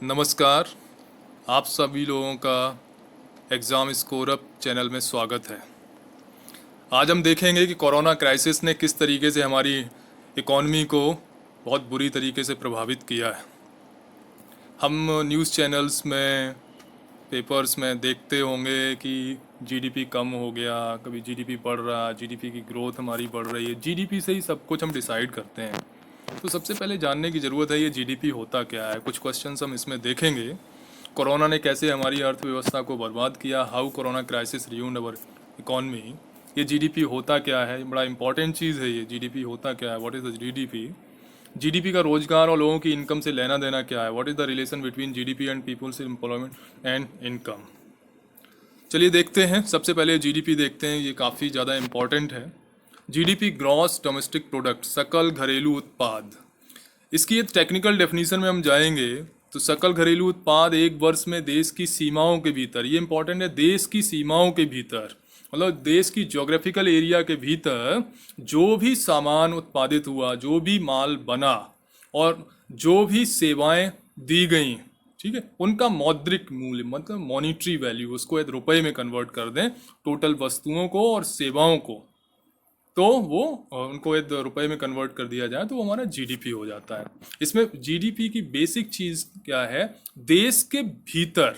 नमस्कार। आप सभी लोगों का एग्ज़ाम स्कोर अप चैनल में स्वागत है। आज हम देखेंगे कि कोरोना क्राइसिस ने किस तरीके से हमारी इकॉनमी को बहुत बुरी तरीके से प्रभावित किया है। हम न्यूज़ चैनल्स में, पेपर्स में देखते होंगे कि जीडीपी कम हो गया, कभी जीडीपी बढ़ रहा, जीडीपी की ग्रोथ हमारी बढ़ रही है। जीडीपी से ही सब कुछ हम डिसाइड करते हैं। तो सबसे पहले जानने की ज़रूरत है ये जीडीपी होता क्या है। कुछ क्वेश्चंस हम इसमें देखेंगे। कोरोना ने कैसे हमारी अर्थव्यवस्था को बर्बाद किया, how corona crisis ruined our economy. ये जीडीपी होता क्या है, बड़ा इंपॉर्टेंट चीज़ है ये। जीडीपी होता क्या है, what is the GDP. GDP का रोजगार और लोगों की इनकम से लेना देना क्या है, what is the relation between GDP and people's employment and income. चलिए देखते हैं। सबसे पहले जीडीपी देखते हैं, ये काफ़ी ज़्यादा इम्पॉर्टेंट है। जीडीपी ग्रॉस डोमेस्टिक प्रोडक्ट, सकल घरेलू उत्पाद। इसकी एक टेक्निकल डेफिनेशन में हम जाएंगे तो सकल घरेलू उत्पाद एक वर्ष में देश की सीमाओं के भीतर, ये इंपॉर्टेंट है, देश की सीमाओं के भीतर, मतलब देश की ज्योग्राफिकल एरिया के भीतर जो भी सामान उत्पादित हुआ, जो भी माल बना और जो भी सेवाएं दी गई, ठीक है, उनका मौद्रिक मूल्य, मतलब मॉनिटरी वैल्यू, उसको यदि रुपए में कन्वर्ट कर दें, टोटल वस्तुओं को और सेवाओं को, तो वो उनको यदि रुपए में कन्वर्ट कर दिया जाए तो वो हमारा जीडीपी हो जाता है। इसमें जीडीपी की बेसिक चीज क्या है, देश के भीतर,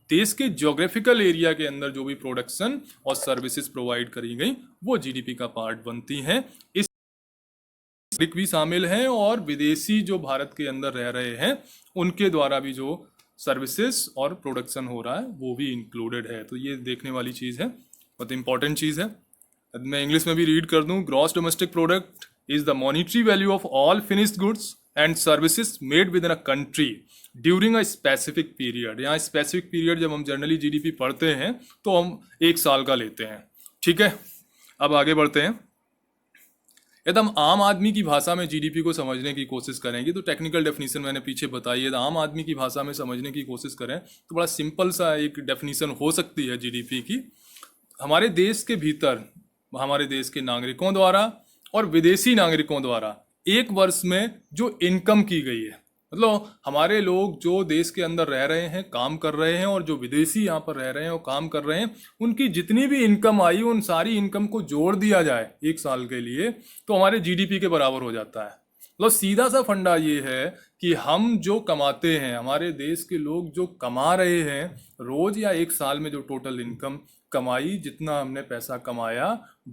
देश के ज्योग्राफिकल एरिया के अंदर जो भी प्रोडक्शन और सर्विसेज प्रोवाइड करी गई वो जीडीपी का पार्ट बनती हैं। इस नागरिक भी शामिल हैं और विदेशी जो भारत के अंदर रह रहे हैं उनके द्वारा भी जो सर्विसेज और प्रोडक्शन हो रहा है वो भी इंक्लूडेड है। तो ये देखने वाली चीज़ है, बहुत इंपॉर्टेंट चीज़ है। मैं इंग्लिश में भी रीड कर दूं। Gross domestic product is the monetary value of all finished goods and services made with in a country during a specific period. यहाँ स्पेसिफिक पीरियड जब हम जनरली जीडीपी पढ़ते हैं तो हम एक साल का लेते हैं, ठीक है। अब आगे बढ़ते हैं। यदि हम आम आदमी की भाषा में जीडीपी को समझने की कोशिश करेंगे तो टेक्निकल डेफिनेशन मैंने पीछे बताई है, आम आदमी की भाषा में समझने की कोशिश करें तो बड़ा सिंपल सा एक डेफिनेशन हो सकती है जीडीपी की। हमारे देश के भीतर हमारे देश के नागरिकों द्वारा और विदेशी नागरिकों द्वारा एक वर्ष में जो इनकम की गई है, मतलब हमारे लोग जो देश के अंदर रह रहे हैं, काम कर रहे हैं, और जो विदेशी यहाँ पर रह रहे हैं और काम कर रहे हैं, उनकी जितनी भी इनकम आई उन सारी इनकम को जोड़ दिया जाए एक साल के लिए तो हमारे जीडीपी के बराबर हो जाता है। मतलब सीधा सा फंडा ये है कि हम जो कमाते हैं, हमारे देश के लोग जो कमा रहे हैं रोज या एक साल में, जो टोटल इनकम कमाई, जितना हमने पैसा कमाया,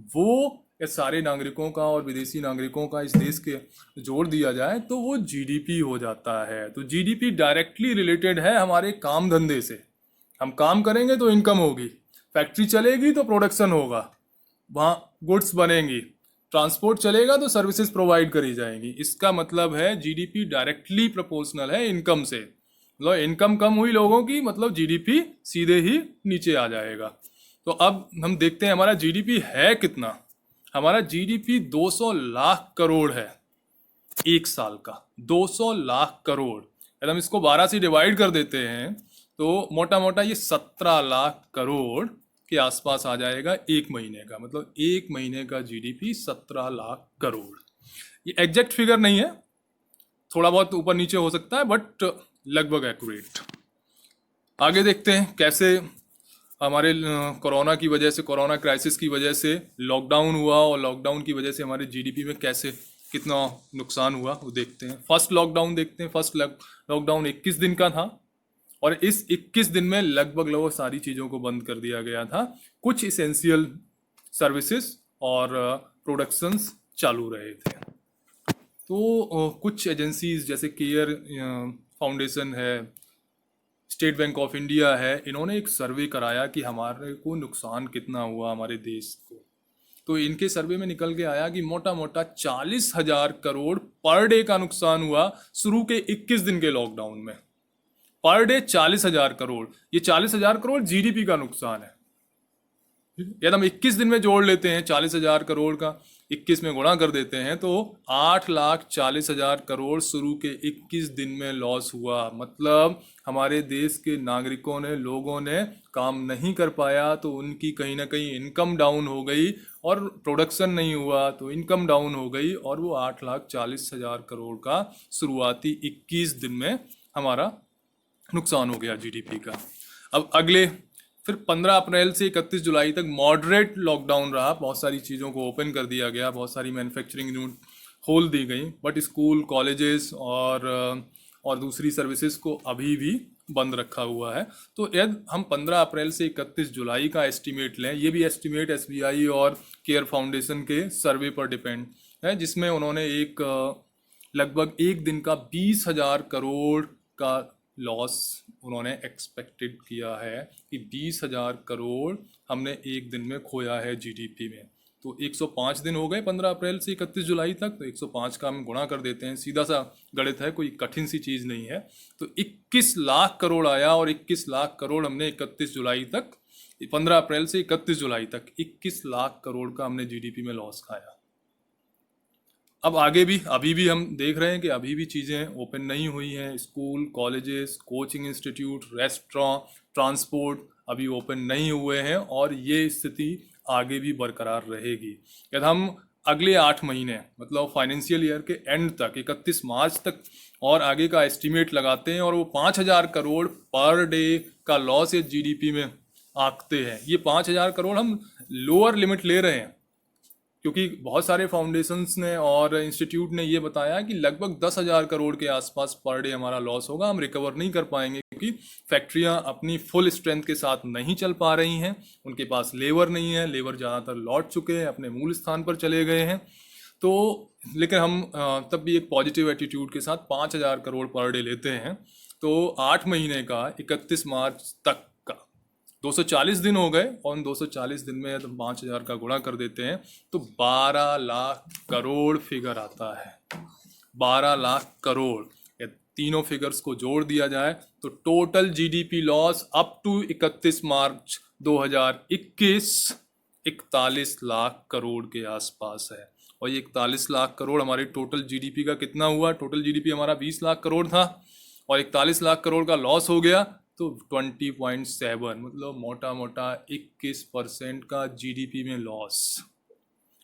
वो इस सारे नागरिकों का और विदेशी नागरिकों का इस देश के जोड़ दिया जाए तो वो जीडीपी हो जाता है। तो जीडीपी डायरेक्टली रिलेटेड है हमारे काम धंधे से। हम काम करेंगे तो इनकम होगी, फैक्ट्री चलेगी तो प्रोडक्शन होगा, वहाँ गुड्स बनेंगी, ट्रांसपोर्ट चलेगा तो सर्विसेज प्रोवाइड करी जाएंगी। इसका मतलब है जीडीपी डायरेक्टली प्रोपोर्शनल है इनकम से। मतलब इनकम कम हुई लोगों की, मतलब जीडीपी सीधे ही नीचे आ जाएगा। तो अब हम देखते हैं हमारा जीडीपी है कितना। हमारा जीडीपी 200 लाख करोड़ है एक साल का, 200 लाख करोड़। यदि हम इसको 12 से डिवाइड कर देते हैं तो मोटा मोटा ये 17 लाख करोड़ के आसपास आ जाएगा एक महीने का। मतलब एक महीने का जीडीपी 17 लाख करोड़। ये एग्जैक्ट फिगर नहीं है, थोड़ा बहुत ऊपर नीचे हो सकता है, बट लगभग एक्यूरेट। आगे देखते हैं कैसे हमारे कोरोना की वजह से, कोरोना क्राइसिस की वजह से लॉकडाउन हुआ और लॉकडाउन की वजह से हमारे जीडीपी में कैसे कितना नुकसान हुआ वो देखते हैं। फर्स्ट लॉकडाउन देखते हैं। फर्स्ट लॉकडाउन 21 दिन का था और इस 21 दिन में लगभग सारी चीज़ों को बंद कर दिया गया था। कुछ इसेंशियल सर्विसेज और प्रोडक्शंस चालू रहे थे। तो कुछ एजेंसीज जैसे केयर फाउंडेशन है, स्टेट बैंक ऑफ इंडिया है, इन्होंने एक सर्वे कराया कि हमारे को नुकसान कितना हुआ हमारे देश को। तो इनके सर्वे में निकल के आया कि मोटा मोटा 40,000 करोड़ पर डे का नुकसान हुआ शुरू के 21 दिन के लॉकडाउन में। पर डे 40,000 करोड़, ये 40,000 करोड़ जीडीपी का नुकसान है। यदि हम 21 दिन में जोड़ लेते हैं 40,000 करोड़ का, 21 में गुणा कर देते हैं तो 8,40,000 करोड़ शुरू के 21 दिन में लॉस हुआ। मतलब हमारे देश के नागरिकों ने, लोगों ने काम नहीं कर पाया तो उनकी कहीं ना कहीं इनकम डाउन हो गई, और प्रोडक्शन नहीं हुआ तो इनकम डाउन हो गई, और वो 8,40,000 करोड़ का शुरुआती 21 दिन में हमारा नुकसान हो गया जीडीपी का। अब अगले फिर 15 अप्रैल से 31 जुलाई तक मॉडरेट लॉकडाउन रहा, बहुत सारी चीज़ों को ओपन कर दिया गया, बहुत सारी मैन्युफैक्चरिंग यूनिट खोल दी गई, बट स्कूल कॉलेजेस और दूसरी सर्विसेज को अभी भी बंद रखा हुआ है। तो यदि हम 15 अप्रैल से 31 जुलाई का एस्टीमेट लें, ये भी एस्टीमेट एसबीआई और केयर फाउंडेशन के सर्वे पर डिपेंड है, जिसमें उन्होंने लगभग एक दिन का 20,000 करोड़ का लॉस उन्होंने एक्सपेक्टेड किया है कि 20,000 करोड़ हमने एक दिन में खोया है जीडीपी में। तो 105 दिन हो गए 15 अप्रैल से 31 जुलाई तक, तो 105 का हम गुणा कर देते हैं, सीधा सा गणित है, कोई कठिन सी चीज़ नहीं है। तो 21 लाख करोड़ आया और 21 लाख करोड़ हमने 31 जुलाई तक, 15 अप्रैल से 31 जुलाई तक 21 लाख करोड़ का हमने जीडीपी में लॉस खाया। अब आगे भी अभी भी हम देख रहे हैं कि अभी भी चीज़ें ओपन नहीं हुई हैं, school colleges coaching institute restaurant transport अभी ओपन नहीं हुए हैं और ये स्थिति आगे भी बरकरार रहेगी। यदि हम अगले 8 महीने मतलब फाइनेंशियल ईयर के एंड तक 31 मार्च तक और आगे का एस्टीमेट लगाते हैं और वो 5,000 करोड़ पर डे का लॉस इस जीडीपी में आंकते हैं, ये 5,000 करोड़ हम लोअर लिमिट ले रहे हैं, क्योंकि बहुत सारे फाउंडेशंस ने और इंस्टीट्यूट ने ये बताया कि लगभग 10,000 करोड़ के आसपास पर डे हमारा लॉस होगा, हम रिकवर नहीं कर पाएंगे क्योंकि फैक्ट्रियां अपनी फुल स्ट्रेंथ के साथ नहीं चल पा रही हैं, उनके पास लेबर नहीं है, लेबर ज़्यादातर लौट चुके हैं, अपने मूल स्थान पर चले गए हैं। तो लेकिन हम तब भी एक पॉजिटिव एटीट्यूड के साथ 5,000 करोड़ पर डे लेते हैं। तो 8 महीने का 31 मार्च तक 240 दिन हो गए और उन 240 दिन में तो 5,000 का गुणा कर देते हैं तो 12 लाख करोड़ फिगर आता है। 12 लाख करोड़, ये तीनों फिगर्स को जोड़ दिया जाए तो total GDP loss up to 31 March 2021 41 lakh crore के आसपास है। और ये 41 लाख करोड़ हमारे टोटल जीडीपी का कितना हुआ? टोटल जीडीपी हमारा 20 लाख करोड़ था और 41 लाख करोड़ का लॉस हो गया तो 20.7 मतलब मोटा मोटा 21% का जीडीपी में लॉस।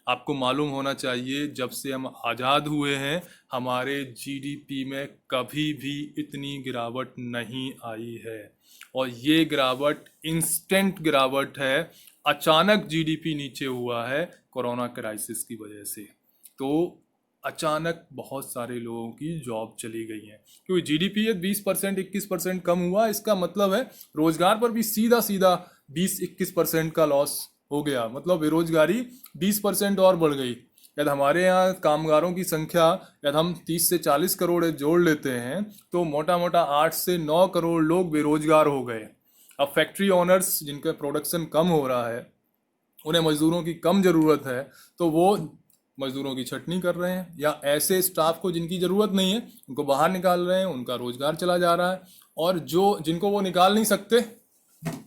आपको मालूम होना चाहिए जब से हम आज़ाद हुए हैं हमारे जीडीपी में कभी भी इतनी गिरावट नहीं आई है और ये गिरावट इंस्टेंट गिरावट है, अचानक जीडीपी नीचे हुआ है कोरोना क्राइसिस की वजह से। तो अचानक बहुत सारे लोगों की जॉब चली गई है क्योंकि जीडीपी 20% 21% कम हुआ, इसका मतलब है रोजगार पर भी सीधा सीधा 20-21% का लॉस हो गया, मतलब बेरोजगारी 20% और बढ़ गई। यदि हमारे यहाँ कामगारों की संख्या यदि हम 30 से 40 करोड़ जोड़ लेते हैं तो मोटा मोटा 8 से 9 करोड़ लोग बेरोजगार हो गए। अब फैक्ट्री ओनर्स जिनका प्रोडक्शन कम हो रहा है, उन्हें मजदूरों की कम ज़रूरत है तो वो मजदूरों की छटनी कर रहे हैं, या ऐसे स्टाफ को जिनकी ज़रूरत नहीं है उनको बाहर निकाल रहे हैं, उनका रोजगार चला जा रहा है, और जिनको वो निकाल नहीं सकते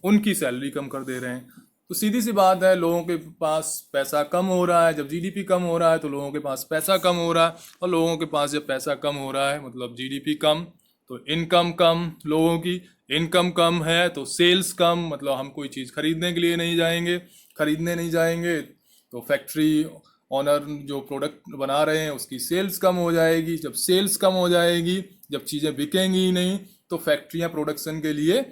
उनकी सैलरी कम कर दे रहे हैं। तो सीधी सी बात है, लोगों के पास पैसा कम हो रहा है, जब जीडीपी कम हो रहा है तो लोगों के पास पैसा कम हो रहा है, और लोगों के पास जब पैसा कम हो रहा है मतलब जीडीपी कम तो इनकम कम, लोगों की इनकम कम है तो सेल्स कम, मतलब हम कोई चीज़ खरीदने के लिए नहीं जाएंगे, खरीदने नहीं जाएंगे तो फैक्ट्री ऑनर जो प्रोडक्ट बना रहे हैं उसकी सेल्स कम हो जाएगी, जब सेल्स कम हो जाएगी, जब चीज़ें बिकेंगी ही नहीं तो फैक्ट्रियां प्रोडक्शन के लिए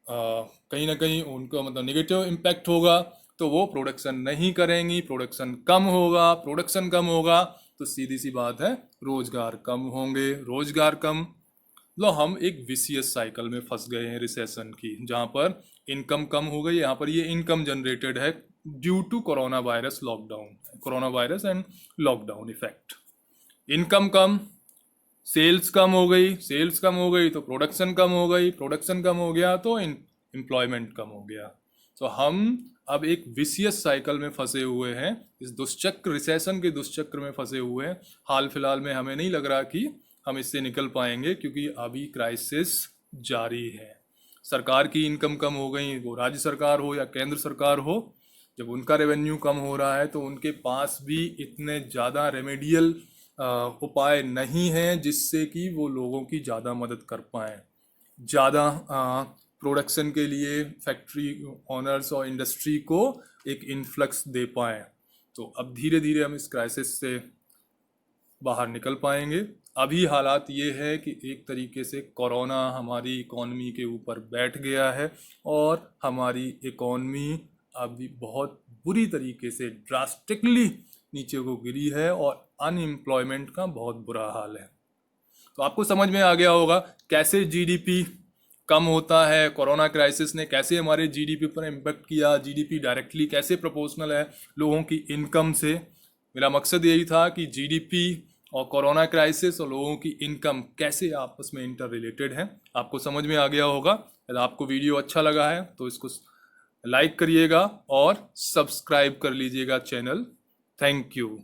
कहीं ना कहीं उनका मतलब नेगेटिव इम्पैक्ट होगा, तो वो प्रोडक्शन नहीं करेंगी, प्रोडक्शन कम होगा, प्रोडक्शन कम होगा तो सीधी सी बात है रोजगार कम होंगे, रोजगार कम, लो हम एक विशियस साइकिल में फंस गए हैं रिसेशन की, जहाँ पर इनकम कम हो गई। यहाँ पर ये इनकम जनरेटेड है due to corona virus lockdown, corona virus and lockdown effect. Income कम, सेल्स कम हो गई, सेल्स कम हो गई तो प्रोडक्शन कम हो गई, प्रोडक्शन कम हो गया तो एम्प्लॉयमेंट कम हो गया। तो हम अब एक विशियस साइकिल में फंसे हुए हैं, इस दुष्चक्र रिसेशन के दुष्चक्र में फंसे हुए हैं। हाल फिलहाल में हमें नहीं लग रहा कि हम इससे निकल पाएंगे क्योंकि अभी क्राइसिस जारी है। सरकार की इनकम कम हो गई, वो राज्य सरकार हो या केंद्र सरकार हो, जब उनका रेवेन्यू कम हो रहा है तो उनके पास भी इतने ज़्यादा रेमेडियल उपाय नहीं हैं जिससे कि वो लोगों की ज़्यादा मदद कर पाएँ, ज़्यादा प्रोडक्शन के लिए फैक्ट्री ऑनर्स और इंडस्ट्री को एक इन्फ्लक्स दे पाएँ। तो अब धीरे धीरे हम इस क्राइसिस से बाहर निकल पाएंगे अभी हालात ये है कि एक तरीके से कोरोना हमारी इकॉनमी के ऊपर बैठ गया है और हमारी इकॉनमी अभी बहुत बुरी तरीके से ड्रास्टिकली नीचे को गिरी है और अनएम्प्लॉयमेंट का बहुत बुरा हाल है। तो आपको समझ में आ गया होगा कैसे जीडीपी कम होता है, कोरोना क्राइसिस ने कैसे हमारे जीडीपी पर इम्पेक्ट किया, जीडीपी डायरेक्टली कैसे प्रोपोर्शनल है लोगों की इनकम से। मेरा मकसद यही था कि जीडीपी और कोरोना क्राइसिस और लोगों की इनकम कैसे आपस में इंटर रिलेटेड है। आपको समझ में आ गया होगा। यदि आपको वीडियो अच्छा लगा है तो इसको लाइक करिएगा और सब्सक्राइब कर लीजिएगा चैनल। Thank you.